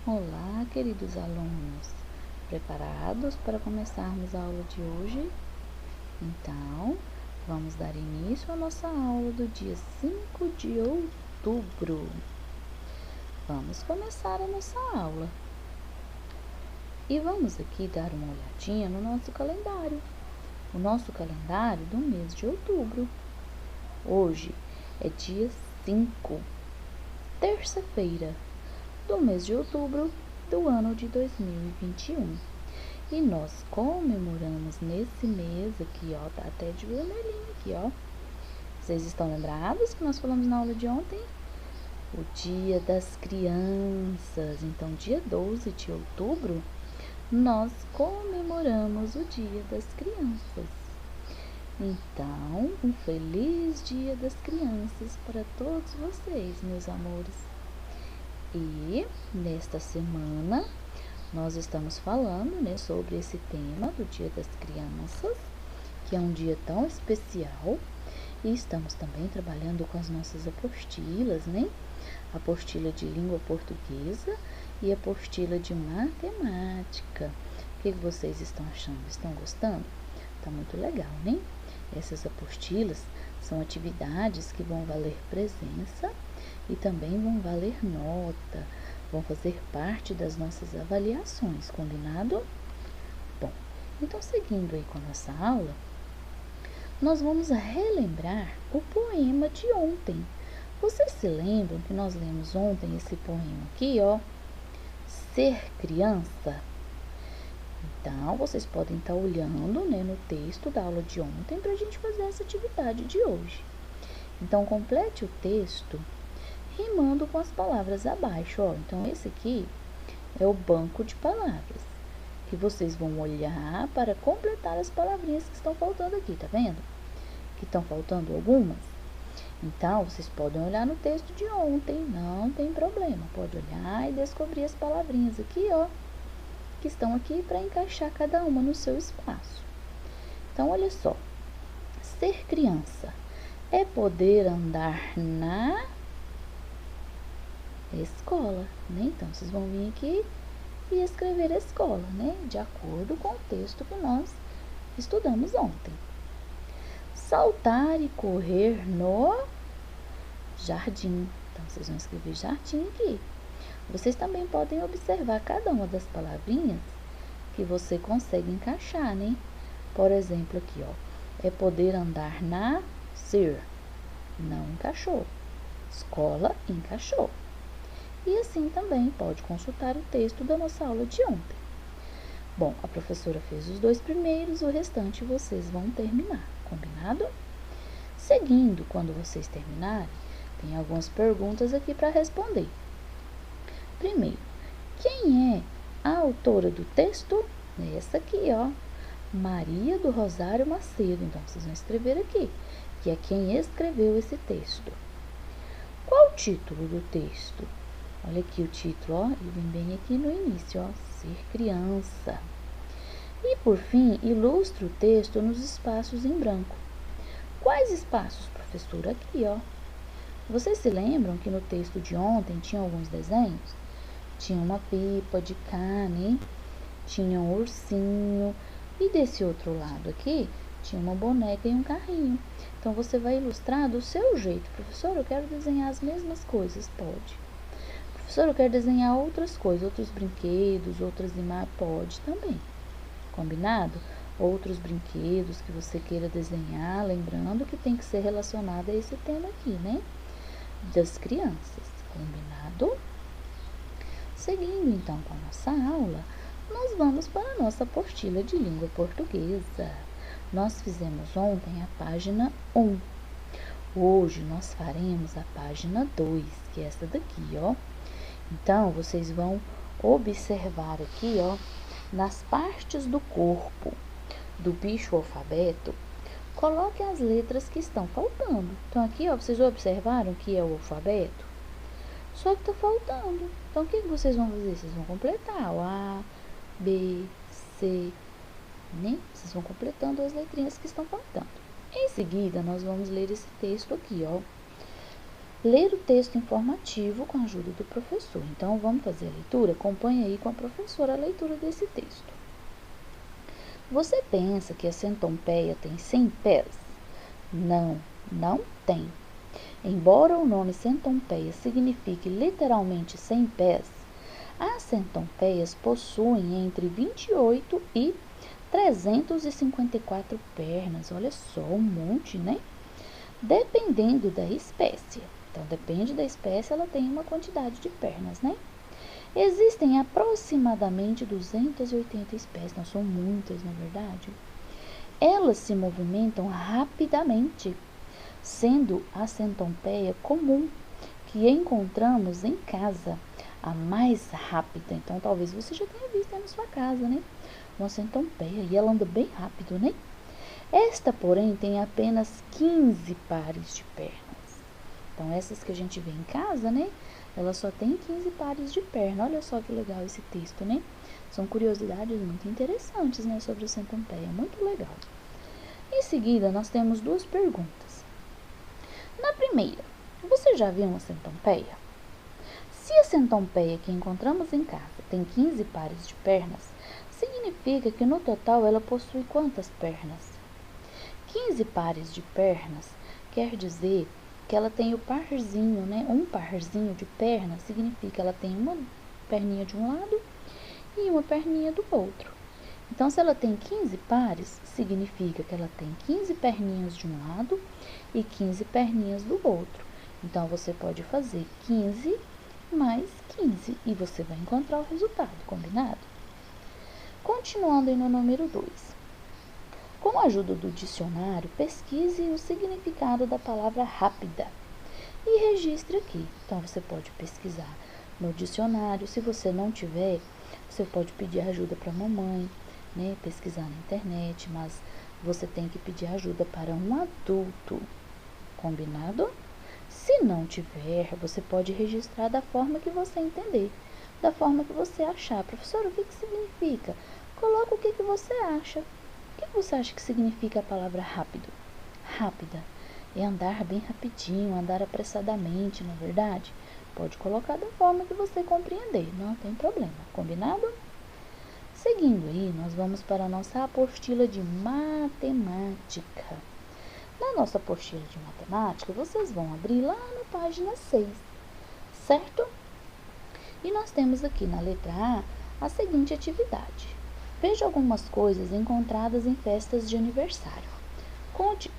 Olá, queridos alunos, preparados para começarmos a aula de hoje? Então, vamos dar início à nossa aula do dia 5 de outubro. Vamos começar a nossa aula. E vamos aqui dar uma olhadinha no nosso calendário. O nosso calendário do mês de outubro. Hoje é dia 5, terça-feira, do mês de outubro do ano de 2021. E nós comemoramos nesse mês aqui, ó, tá até de vermelhinho aqui, ó. Vocês estão lembrados que nós falamos na aula de ontem? O Dia das Crianças. Então, dia 12 de outubro, nós comemoramos o Dia das Crianças. Então, um feliz Dia das Crianças para todos vocês, meus amores. E nesta semana nós estamos falando, né, sobre esse tema do Dia das Crianças, que é um dia tão especial, e estamos também trabalhando com as nossas apostilas, né? A apostila de língua portuguesa e a apostila de matemática. O que vocês estão achando? Estão gostando? Tá muito legal, né? Essas apostilas são atividades que vão valer presença e também vão valer nota, vão fazer parte das nossas avaliações, combinado? Bom, então seguindo aí com a nossa aula, nós vamos relembrar o poema de ontem. Vocês se lembram que nós lemos ontem esse poema aqui, ó? Ser criança? Então, vocês podem estar olhando, né, no texto da aula de ontem para a gente fazer essa atividade de hoje. Então, complete o texto rimando com as palavras abaixo, ó. Então, esse aqui é o banco de palavras, que vocês vão olhar para completar as palavrinhas que estão faltando aqui, tá vendo? Que estão faltando algumas. Então, vocês podem olhar no texto de ontem, não tem problema. Pode olhar e descobrir as palavrinhas aqui, ó, que estão aqui para encaixar cada uma no seu espaço. Então, olha só. Ser criança é poder andar na escola, né? Então, vocês vão vir aqui e escrever escola, né? De acordo com o texto que nós estudamos ontem. Saltar e correr no jardim. Então, vocês vão escrever jardim aqui. Vocês também podem observar cada uma das palavrinhas que você consegue encaixar, né? Por exemplo, aqui, ó. É poder andar na ser. Não encaixou. Escola encaixou. E assim também pode consultar o texto da nossa aula de ontem. Bom, a professora fez os 2 primeiros, o restante vocês vão terminar, combinado? Seguindo, quando vocês terminarem, tem algumas perguntas aqui para responder. Primeiro, quem é a autora do texto? Essa aqui, ó, Maria do Rosário Macedo. Então, vocês vão escrever aqui, que é quem escreveu esse texto. Qual o título do texto? Olha aqui o título, ó, ele vem bem aqui no início, ó, ser criança. E por fim, ilustre o texto nos espaços em branco. Quais espaços, professora? Aqui, ó. Vocês se lembram que no texto de ontem tinha alguns desenhos? Tinha uma pipa de carne, tinha um ursinho, e desse outro lado aqui tinha uma boneca e um carrinho. Então, você vai ilustrar do seu jeito. Professor, eu quero desenhar as mesmas coisas. Pode. Professor, eu quero desenhar outras coisas, outros brinquedos, outras imagens. Pode também. Combinado? Outros brinquedos que você queira desenhar, lembrando que tem que ser relacionado a esse tema aqui, né? Das crianças. Combinado? Seguindo então com a nossa aula, nós vamos para a nossa apostila de língua portuguesa. Nós fizemos ontem a página 1. Hoje nós faremos a página 2, que é essa daqui, ó. Então, vocês vão observar aqui, ó, nas partes do corpo do bicho alfabeto, coloque as letras que estão faltando. Então, aqui, ó, vocês observaram que é o alfabeto? Só que está faltando. Então, o que vocês vão fazer? Vocês vão completar o A, B, C, né? Vocês vão completando as letrinhas que estão faltando. Em seguida, nós vamos ler esse texto aqui, ó. ler o texto informativo com a ajuda do professor. Então, vamos fazer a leitura? Acompanhe aí com a professora a leitura desse texto. Você pensa que a centopeia tem 100 pés? Não, não tem. Embora o nome centopeia signifique literalmente 100 pés, as centopeias possuem entre 28 e 354 pernas. Olha só, um monte, né? Dependendo da espécie. Então, depende da espécie, ela tem uma quantidade de pernas, né? Existem aproximadamente 280 espécies, não são muitas, na verdade. Elas se movimentam rapidamente, sendo a centopeia comum, que encontramos em casa, a mais rápida. Então, talvez você já tenha visto aí na sua casa, né? Uma centopeia, e ela anda bem rápido, né? Esta, porém, tem apenas 15 pares de pernas. Então, essas que a gente vê em casa, né? Ela só tem 15 pares de perna. Olha só que legal esse texto, né? São curiosidades muito interessantes, né? Sobre a centopeia. Muito legal. Em seguida, nós temos duas perguntas. Na primeira, você já viu uma centopeia? Se a centopeia que encontramos em casa tem 15 pares de pernas, significa que no total ela possui quantas pernas? 15 pares de pernas quer dizer que ela tem o parzinho, né? Um parzinho de perna significa que ela tem uma perninha de um lado e uma perninha do outro. Então, se ela tem 15 pares, significa que ela tem 15 perninhas de um lado e 15 perninhas do outro. Então, você pode fazer 15 mais 15 e você vai encontrar o resultado, combinado? Continuando aí no número 2. Com a ajuda do dicionário, pesquise o significado da palavra rápida e registre aqui. Então, você pode pesquisar no dicionário. Se você não tiver, você pode pedir ajuda para a mamãe, né? Pesquisar na internet, mas você tem que pedir ajuda para um adulto, combinado? Se não tiver, você pode registrar da forma que você entender, da forma que você achar. Professora, o que significa? Coloca o que você acha. O que você acha que significa a palavra rápido? Rápida é andar bem rapidinho, andar apressadamente, não é verdade? Pode colocar da forma que você compreender, não tem problema, combinado? Seguindo aí, nós vamos para a nossa apostila de matemática. Na nossa apostila de matemática, vocês vão abrir lá na página 6, certo? E nós temos aqui na letra A seguinte atividade. Veja algumas coisas encontradas em festas de aniversário. Conte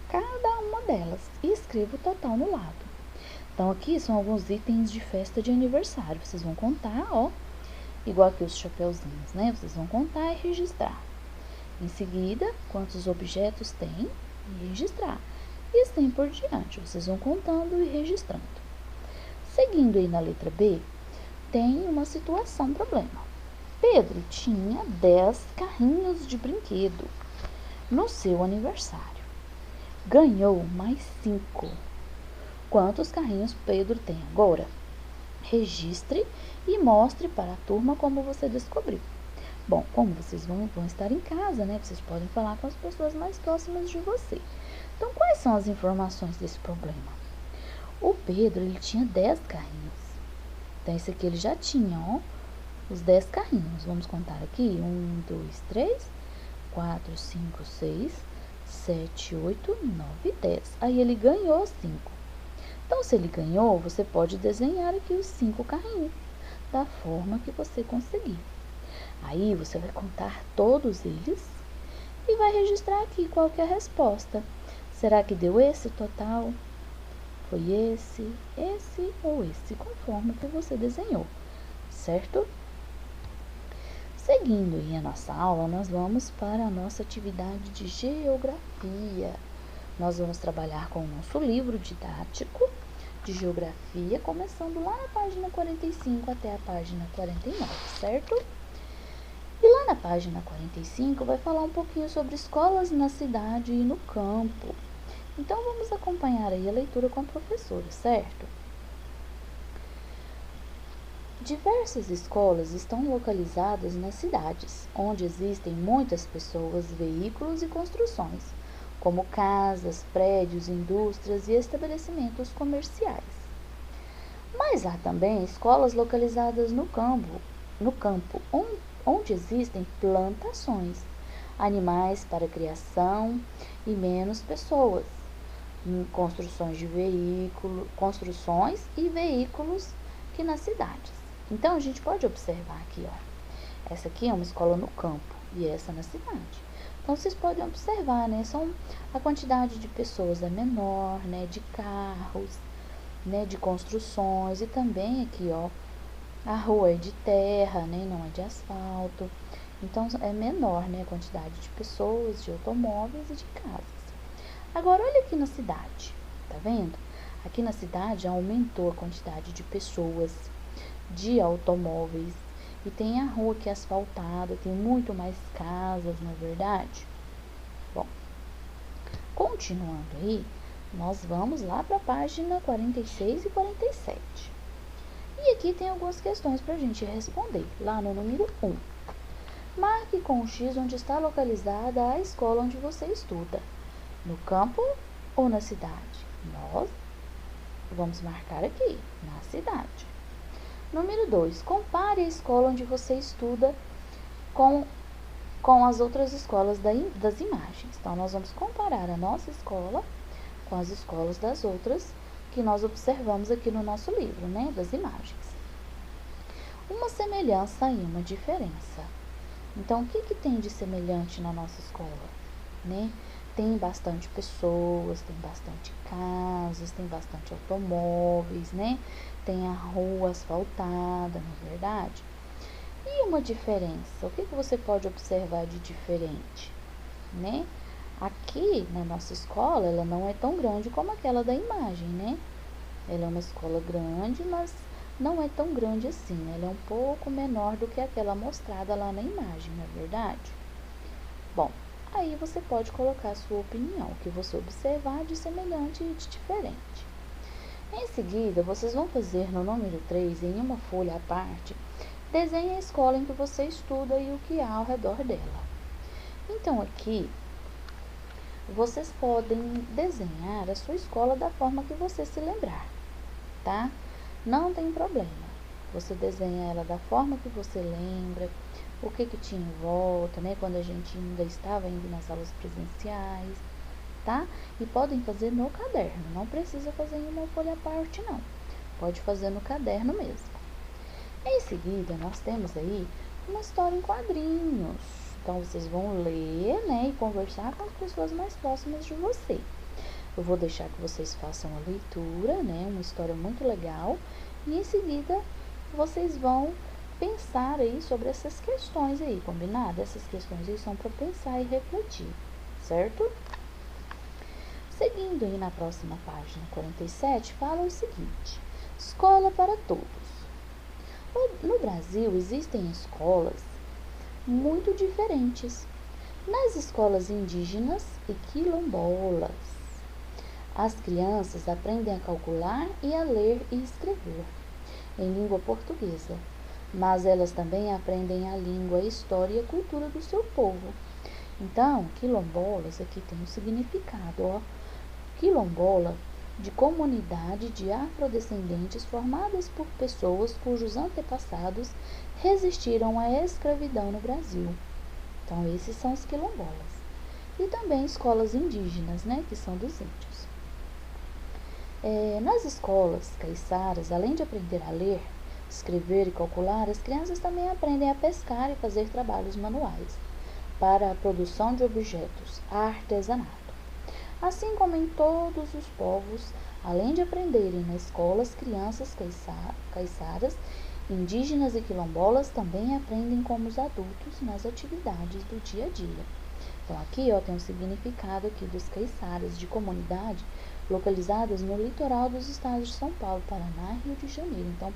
cada uma delas e escreva o total no lado. Então, aqui são alguns itens de festa de aniversário. Vocês vão contar, ó, igual aqui os chapeuzinhos, né? Vocês vão contar e registrar. Em seguida, quantos objetos tem e registrar. E assim por diante. Vocês vão contando e registrando. Seguindo aí na letra B, tem uma situação, problema. Pedro tinha 10 carrinhos de brinquedo no seu aniversário. Ganhou mais 5. Quantos carrinhos Pedro tem agora? Registre e mostre para a turma como você descobriu. Bom, como vocês vão estar em casa, né? Vocês podem falar com as pessoas mais próximas de você. Então, quais são as informações desse problema? O Pedro, ele tinha 10 carrinhos. Então, esse aqui ele já tinha, ó, os 10 carrinhos. Vamos contar aqui. 1, 2, 3, 4, 5, 6, 7, 8, 9, 10. Aí, ele ganhou 5. Então, se ele ganhou, você pode desenhar aqui os 5 carrinhos, da forma que você conseguir. Aí, você vai contar todos eles e vai registrar aqui qual que é a resposta. Será que deu esse total? Foi esse ou esse, conforme que você desenhou, certo? Seguindo aí a nossa aula, nós vamos para a nossa atividade de geografia. Nós vamos trabalhar com o nosso livro didático de geografia, começando lá na página 45 até a página 49, certo? E lá na página 45 vai falar um pouquinho sobre escolas na cidade e no campo. Então, vamos acompanhar aí a leitura com a professora, certo? Diversas escolas estão localizadas nas cidades, onde existem muitas pessoas, veículos e construções. como casas, prédios, indústrias e estabelecimentos comerciais. Mas há também escolas localizadas no campo onde existem plantações, animais para criação e menos pessoas, construções e veículos que nas cidades. Então a gente pode observar aqui, ó, essa aqui é uma escola no campo e essa na cidade. Então vocês podem observar, né, a quantidade de pessoas é menor, né, de carros, né, de construções e também aqui, ó, a rua é de terra, né, não é de asfalto. Então é menor, né, a quantidade de pessoas, de automóveis e de casas. Agora olha aqui na cidade, tá vendo? Aqui na cidade aumentou a quantidade de pessoas, de automóveis e tem a rua que é asfaltada, tem muito mais casas, não é verdade? Bom, continuando aí, nós vamos lá para a página 46 e 47. E aqui tem algumas questões para a gente responder, lá no número 1. Marque com o X onde está localizada a escola onde você estuda, no campo ou na cidade? Nós vamos marcar aqui, na cidade. Número 2, compare a escola onde você estuda com as outras escolas das imagens. Então, nós vamos comparar a nossa escola com as escolas das outras que nós observamos aqui no nosso livro, né, das imagens. Uma semelhança e uma diferença. Então, o que tem de semelhante na nossa escola, né? Tem bastante pessoas, tem bastante casas, tem bastante automóveis, né? Tem a rua asfaltada, não é verdade? E uma diferença? O que você pode observar de diferente, né? Aqui na nossa escola, ela não é tão grande como aquela da imagem, né? Ela é uma escola grande, mas não é tão grande assim, né? Ela é um pouco menor do que aquela mostrada lá na imagem, não é verdade? Bom, aí você pode colocar a sua opinião, o que você observar de semelhante e de diferente. Em seguida, vocês vão fazer no número 3, em uma folha à parte, desenhe a escola em que você estuda e o que há ao redor dela. Então, aqui, vocês podem desenhar a sua escola da forma que você se lembrar, tá? Não tem problema. Você desenha ela da forma que você lembra, o que tinha em volta, né? Quando a gente ainda estava indo nas aulas presenciais, tá? E podem fazer no caderno, não precisa fazer em uma folha à parte, não. Pode fazer no caderno mesmo. Em seguida, nós temos aí uma história em quadrinhos. Então, vocês vão ler, né, e conversar com as pessoas mais próximas de você. Eu vou deixar que vocês façam a leitura, né, uma história muito legal. E em seguida, vocês vão pensar aí sobre essas questões aí, combinado? Essas questões aí são para pensar e refletir, certo? Seguindo aí na próxima página 47, fala o seguinte: escola para todos. No Brasil existem escolas muito diferentes. Nas escolas indígenas e quilombolas, as crianças aprendem a calcular e a ler e escrever em língua portuguesa, mas elas também aprendem a língua, a história e a cultura do seu povo. Então, quilombolas aqui tem um significado, ó. Quilombola, de comunidade de afrodescendentes formadas por pessoas cujos antepassados resistiram à escravidão no Brasil. Então, esses são os quilombolas. E também escolas indígenas, né, que são dos índios. Nas escolas caiçaras, além de aprender a ler, escrever e calcular, as crianças também aprendem a pescar e fazer trabalhos manuais para a produção de objetos, artesanato. Assim como em todos os povos, além de aprenderem na escola, as crianças caiçaras, indígenas e quilombolas também aprendem como os adultos nas atividades do dia a dia. Então, aqui tem um significado aqui dos caiçaras, de comunidade localizadas no litoral dos estados de São Paulo, Paraná e Rio de Janeiro. Então,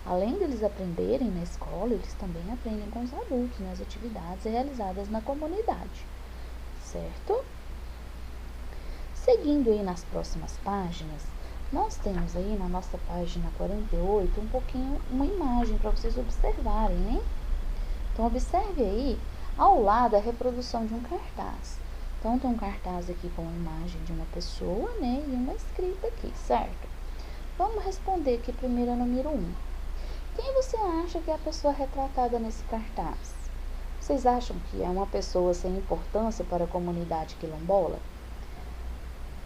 além deles aprenderem na escola, eles também aprendem com os adultos nas atividades realizadas na comunidade, certo? Seguindo aí nas próximas páginas, nós temos aí na nossa página 48 um pouquinho uma imagem para vocês observarem, né? Então, observe aí ao lado a reprodução de um cartaz. Então, tem um cartaz aqui com a imagem de uma pessoa, né, e uma escrita aqui, certo? Vamos responder aqui primeiro a número 1. Quem você acha que é a pessoa retratada nesse cartaz? Vocês acham que é uma pessoa sem importância para a comunidade quilombola?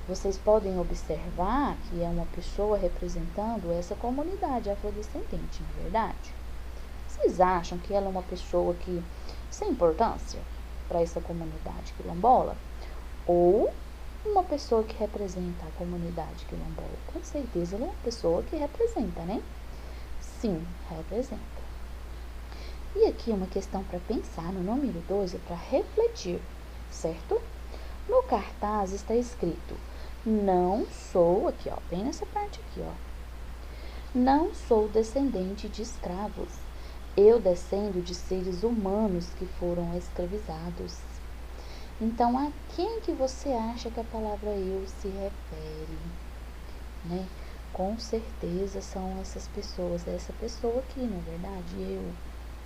Vocês podem observar que é uma pessoa representando essa comunidade afrodescendente, não é verdade? Vocês acham que ela é uma pessoa que sem importância para essa comunidade quilombola? Ou uma pessoa que representa a comunidade quilombola? Com certeza ela é uma pessoa que representa, né? Sim, representa. E aqui uma questão para pensar no número 2 é para refletir, certo? No cartaz está escrito: não sou, aqui ó, bem nessa parte aqui ó, não sou descendente de escravos. Eu descendo de seres humanos que foram escravizados. Então, a quem que você acha que a palavra eu se refere, né? Com certeza são essas pessoas, essa pessoa aqui, na verdade, eu,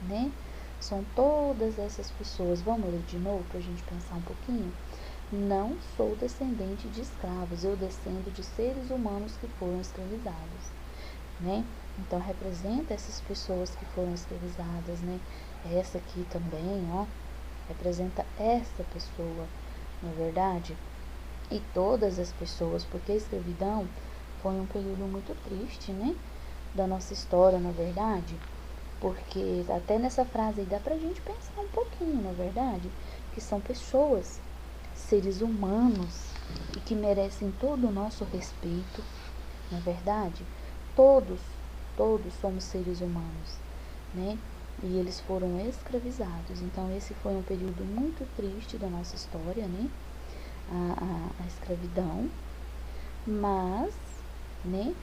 né? São todas essas pessoas. Vamos ler de novo para a gente pensar um pouquinho? Não sou descendente de escravos, eu descendo de seres humanos que foram escravizados, né? Então, representa essas pessoas que foram escravizadas, né? Essa aqui também, ó, representa essa pessoa, na verdade, e todas as pessoas, porque a escravidão foi um período muito triste, né? Da nossa história, na verdade, porque até nessa frase aí dá pra gente pensar um pouquinho, na verdade, que são pessoas, seres humanos, e que merecem todo o nosso respeito, na verdade, todos somos seres humanos, né? E eles foram escravizados. Então, esse foi um período muito triste da nossa história, né? A escravidão. Mas, né?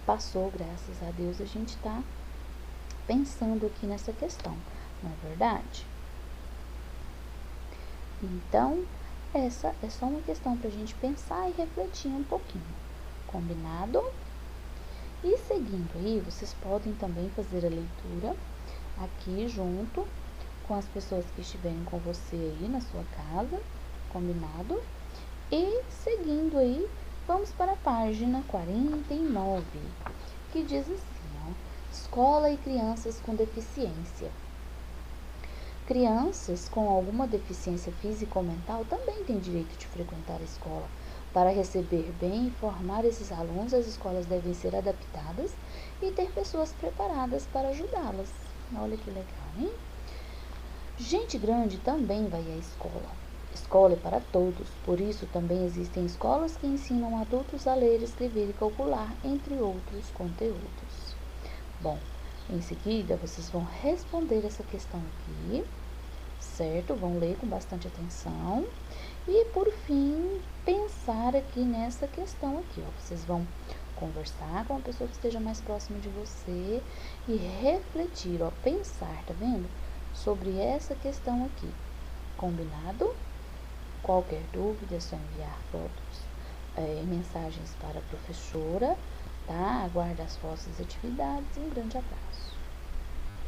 Passou, graças a Deus, a gente está pensando aqui nessa questão, não é verdade? Então, essa é só uma questão para a gente pensar e refletir um pouquinho. Combinado? E seguindo aí, vocês podem também fazer a leitura aqui junto com as pessoas que estiverem com você aí na sua casa, combinado? E seguindo aí, vamos para a página 49, que diz assim, ó, escola e crianças com deficiência. Crianças com alguma deficiência física ou mental também têm direito de frequentar a escola. Para receber bem e formar esses alunos, as escolas devem ser adaptadas e ter pessoas preparadas para ajudá-las. Olha que legal, hein? Gente grande também vai à escola. Escola é para todos, por isso também existem escolas que ensinam adultos a ler, escrever e calcular, entre outros conteúdos. Bom, em seguida vocês vão responder essa questão aqui, certo? Vão ler com bastante atenção. E por fim, pensar aqui nessa questão aqui, ó. Vocês vão conversar com a pessoa que esteja mais próxima de você e refletir, ó, pensar, tá vendo? Sobre essa questão aqui. Combinado? Qualquer dúvida é só enviar fotos, mensagens para a professora, tá? Aguardo as vossas atividades e um grande abraço.